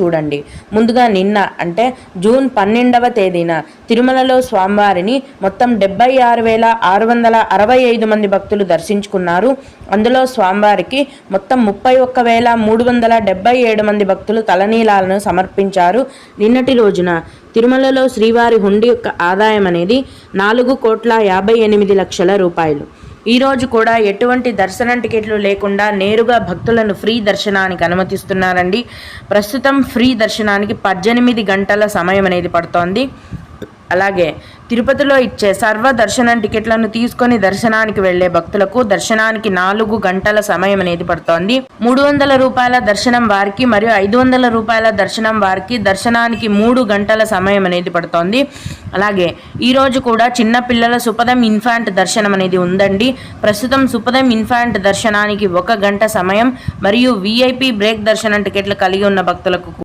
చూడండి. ముందుగా నిన్న అంటే జూన్ 12వ తేదీన తిరుమలలో స్వామివారిని మొత్తం 76,665 మంది భక్తులు దర్శించుకున్నారు. అందులో స్వామివారికి మొత్తం 31,377 మంది భక్తులు తలనీలాలను సమర్పించారు. నిన్నటి రోజున తిరుమలలో శ్రీవారి హుండీ యొక్క ఆదాయం అనేది 4,58,00,000 రూపాయలు. ఈరోజు కూడా ఎటువంటి దర్శనం టికెట్లు లేకుండా నేరుగా భక్తులను ఫ్రీ దర్శనానికి అనుమతిస్తున్నారండి. ప్రస్తుతం ఫ్రీ దర్శనానికి 18 గంటల సమయం అనేది పడుతోంది. అలాగే తిరుపతిలో ఇచ్చే సర్వ దర్శనం టికెట్లను తీసుకొని దర్శనానికి వెళ్లే భక్తులకు దర్శనానికి 4 గంటల సమయం అనేది పడుతోంది. 300 రూపాయల దర్శనం వారికి మరియు 500 రూపాయల దర్శనం వారికి దర్శనానికి 3 గంటల సమయం అనేది పడుతోంది. అలాగే ఈరోజు కూడా చిన్న పిల్లల సుపదం ఇన్ఫాంట్ దర్శనం అనేది ఉందండి. ప్రస్తుతం సుపదం ఇన్ఫాంట్ దర్శనానికి 1 గంట సమయం మరియు VIP బ్రేక్ దర్శనం టికెట్లు కలిగి ఉన్న భక్తులకు